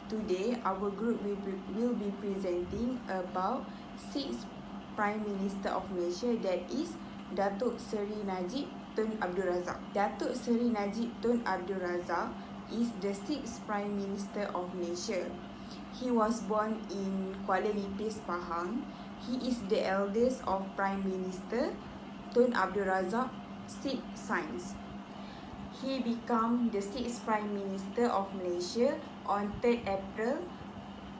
Today, our group will be presenting about 6 Prime Minister of Malaysia, that is Dato Seri Najib Tun Abdul Razak. Dato Seri Najib Tun Abdul Razak is the 6th Prime Minister of Malaysia. He was born in Kuala Lipis, Pahang. He is the eldest of Prime Minister Tun Abdul Razak 6 sons. He became the 6th Prime Minister of Malaysia on 3rd April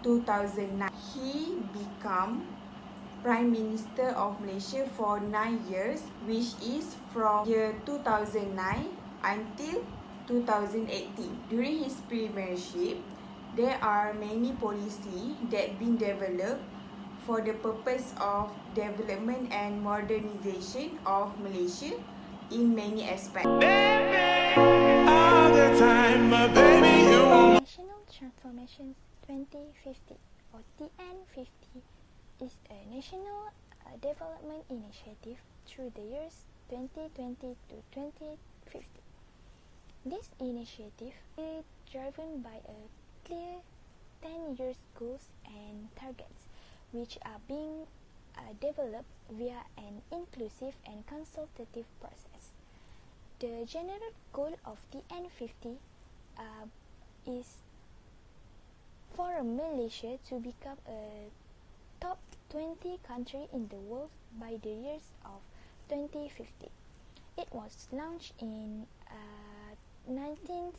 2009. He became Prime Minister of Malaysia for 9 years, which is from year 2009 until 2018. During his premiership, there are many policies that been developed for the purpose of development and modernization of Malaysia in many aspects. National Transformations 2050 or TN50 is a national development initiative through the years 2020 to 2050. This initiative is driven by a clear 10 years goals and targets, which are being developed via an inclusive and consultative process. The general goal of TN50 is for Malaysia to become a top 20 country in the world by the years of 2050. It was launched in 19th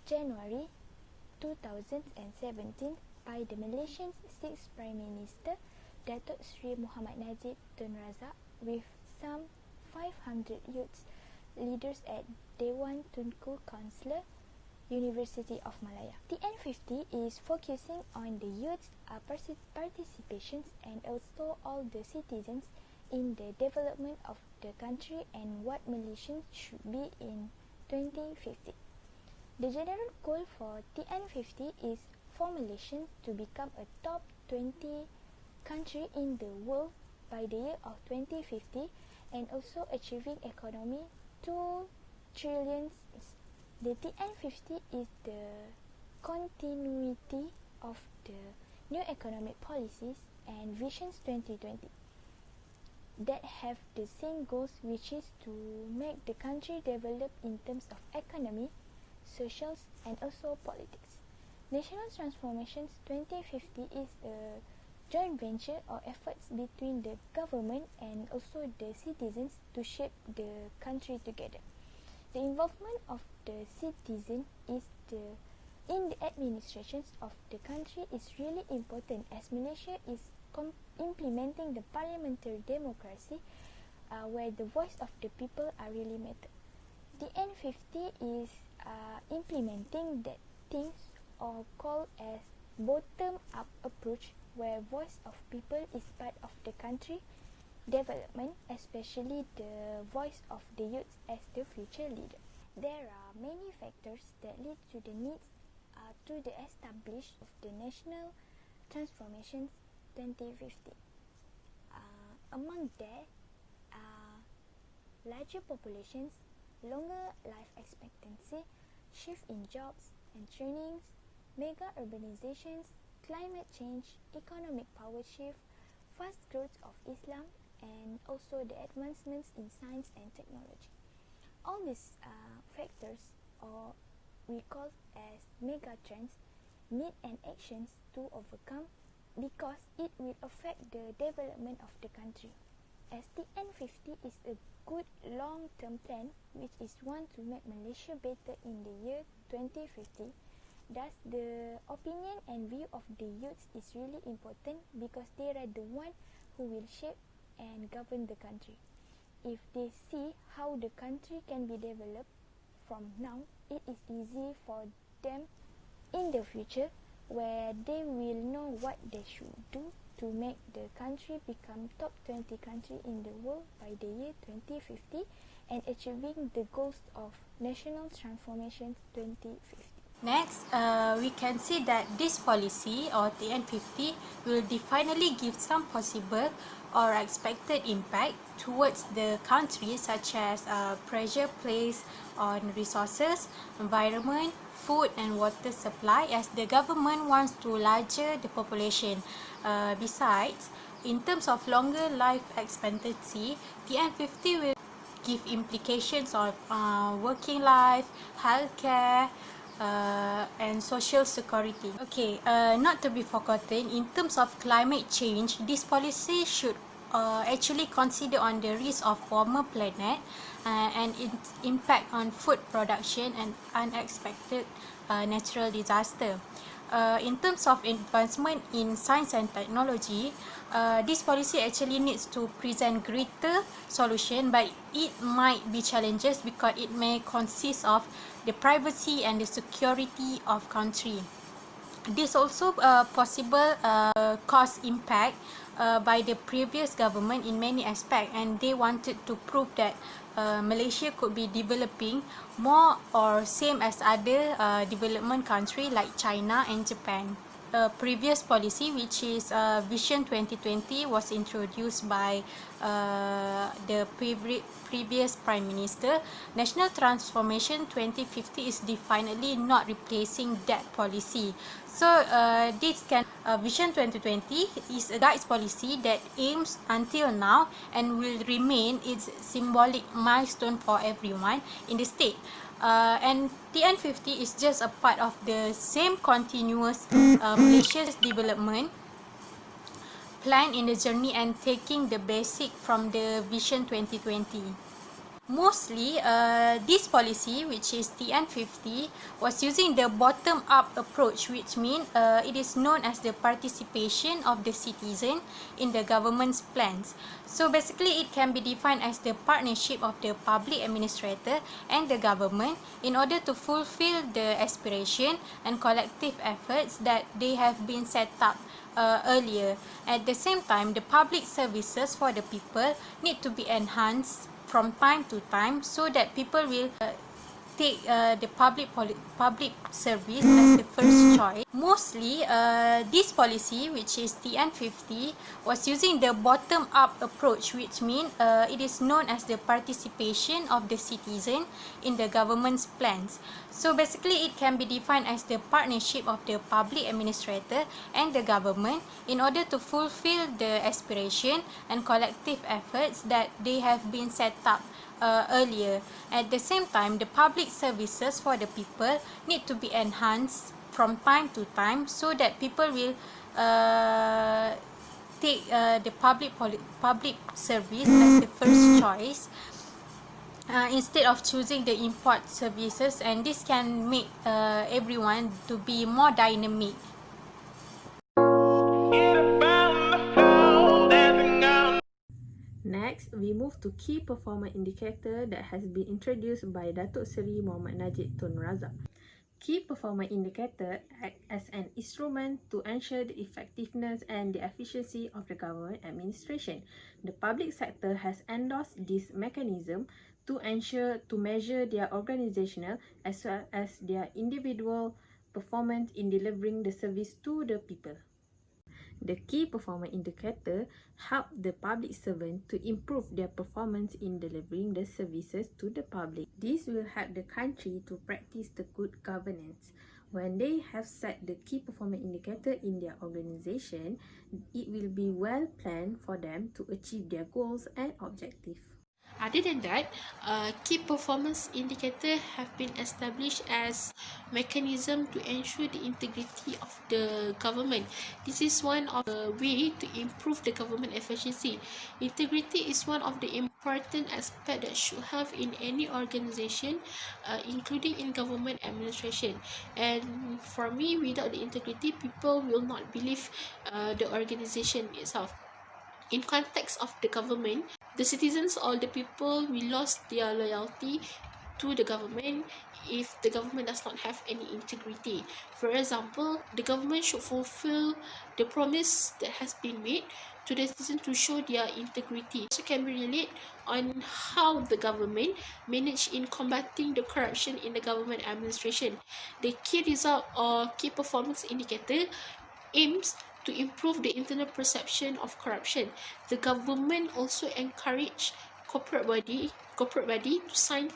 January 2017 by the Malaysian 6th Prime Minister Dato Sri Muhammad Najib Tun Razak with some 500 youth leaders at Dewan Tunku Council, University of Malaya. TN50 is focusing on the youth participations and also all the citizens in the development of the country and what Malaysians should be in 2050. The general goal for TN50 is for Malaysia to become a top 20 country in the world by the year of 2050 and also achieving economy 2 trillion. The TN50 is the continuity of the new economic policies and visions 2020 that have the same goals, which is to make the country develop in terms of economy, socials and also politics. National Transformations 2050 is a joint venture or efforts between the government and also the citizens to shape the country together. The involvement of the citizen in the administrations of the country is really important, as Malaysia is implementing the parliamentary democracy where the voice of the people are really matter. The N50 is implementing that things or called as bottom-up approach, where voice of people is part of the country development, especially the voice of the youth as the future leader. There are many factors that lead to the needs to the establishment of the National Transformations 2050. Among that are larger populations, longer life expectancy, shift in jobs and trainings, mega urbanizations, climate change, economic power shift, fast growth of Islam, and also the advancements in science and technology. All these factors, or we call as mega trends, need an actions to overcome because it will affect the development of the country. As the N50 is a good long-term plan which is want to make Malaysia better in the year 2050, thus the opinion and view of the youth is really important because they are the one who will shape and govern the country. If they see how the country can be developed from now, it is easy for them in the future where they will know what they should do to make the country become top 20 country in the world by the year 2050 and achieving the goals of National Transformation 2050. Next, we can see that this policy or TN50 will finally give some possible or expected impact towards the country, such as pressure placed on resources, environment, food and water supply, as the government wants to larger the population. Besides, in terms of longer life expectancy, TN50 will give implications of working life, healthcare, and social security. Okay, not to be forgotten, in terms of climate change, this policy should actually consider on the risk of warmer planet and its impact on food production and unexpected natural disaster. In terms of advancement in science and technology, this policy actually needs to present greater solution, but it might be challenges because it may consist of the privacy and the security of country. This also possible cost impact by the previous government in many aspects, and they wanted to prove that Malaysia could be developing more or same as other development country like China and Japan. Previous policy, which is Vision 2020, was introduced by the previous Prime Minister. National Transformation 2050 is definitely not replacing that policy. So this Vision 2020 is a guides policy that aims until now and will remain its symbolic milestone for everyone in the state. And TN50 is just a part of the same continuous Malaysia's development plan in the journey and taking the basic from the Vision 2020. Mostly, this policy, which is TN50, was using the bottom-up approach, which means it is known as the participation of the citizen in the government's plans. So basically, it can be defined as the partnership of the public administrator and the government in order to fulfill the aspiration and collective efforts that they have been set up earlier. At the same time, the public services for the people need to be enhanced from time to time so that people will take the public service as the first choice. Mostly, this policy, which is TN50, was using the bottom-up approach, which means it is known as the participation of the citizen in the government's plans. So basically, it can be defined as the partnership of the public administrator and the government in order to fulfill the aspiration and collective efforts that they have been set up earlier. At the same time, the public services for the people need to be enhanced from time to time so that people will take the public service as the first choice instead of choosing the import services, and this can make everyone to be more dynamic. Next, we move to key performance indicator that has been introduced by Dato Seri Mohd Najib Tun Razak. Key performance indicator act as an instrument to ensure the effectiveness and the efficiency of the government administration. The public sector has endorsed this mechanism to measure their organizational as well as their individual performance in delivering the service to the people. The key performance indicator help the public servant to improve their performance in delivering the services to the public. This will help the country to practice the good governance. When they have set the key performance indicator in their organization, it will be well planned for them to achieve their goals and objectives. Other than that, key performance indicators have been established as mechanism to ensure the integrity of the government. This is one of the way to improve the government efficiency. Integrity is one of the important aspects that should have in any organization, including in government administration. And for me, without the integrity, people will not believe the organization itself. In context of the government, the citizens or the people will lose their loyalty to the government if the government does not have any integrity. For example, the government should fulfill the promise that has been made to the citizens to show their integrity. So can we relate on how the government managed in combating the corruption in the government administration. The key result or key performance indicator aims to improve the internal perception of corruption. The government also encourage corporate body to sign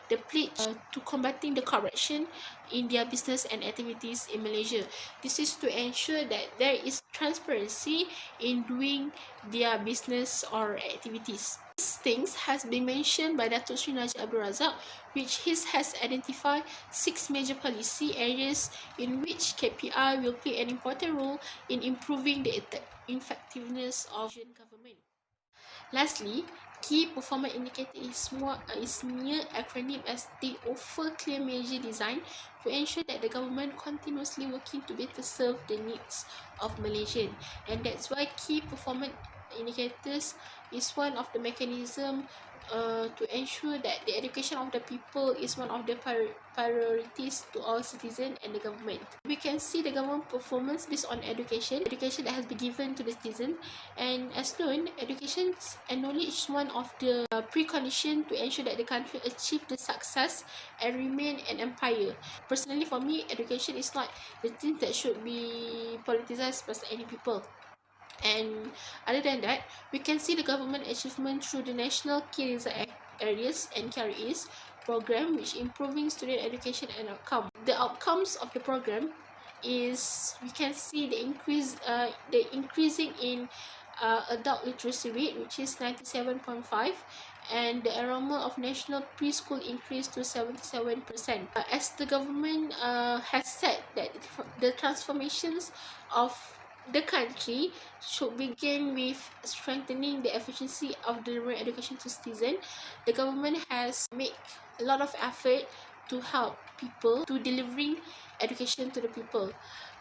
the pledge to combating the corruption in their business and activities in Malaysia. This is to ensure that there is transparency in doing their business or activities. These things has been mentioned by Dato Sri Najib which has identified 6 major policy areas in which KPI will play an important role in improving the effectiveness of government. Lastly, key performance indicator is mere acronym as they offer clear measure design to ensure that the government continuously working to better serve the needs of Malaysian, and that's why key performance indicators is one of the mechanism to ensure that the education of the people is one of the priorities to all citizens and the government. We can see the government performance based on education that has been given to the citizen, and as known, education and knowledge is one of the precondition to ensure that the country achieve the success and remain an empire. Personally, for me, education is not the thing that should be politicized by any people. And other than that, we can see the government achievement through the National Key Result Areas and KRAs program, which improving student education and outcome. The outcomes of the program is we can see the increasing in adult literacy rate, which is 97.5, and the enrollment of national preschool increased to 77%. As the government has said that the transformations of the country should begin with strengthening the efficiency of delivering education to citizens. The government has made a lot of effort to help people to delivering education to the people.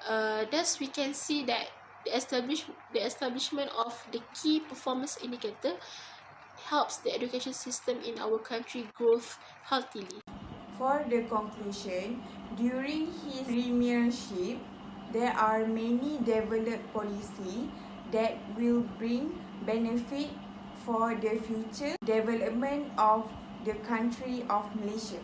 Thus, we can see that the establishment of the key performance indicator helps the education system in our country growth healthily. For the conclusion, during his premiership, there are many developed policy that will bring benefit for the future development of the country of Malaysia.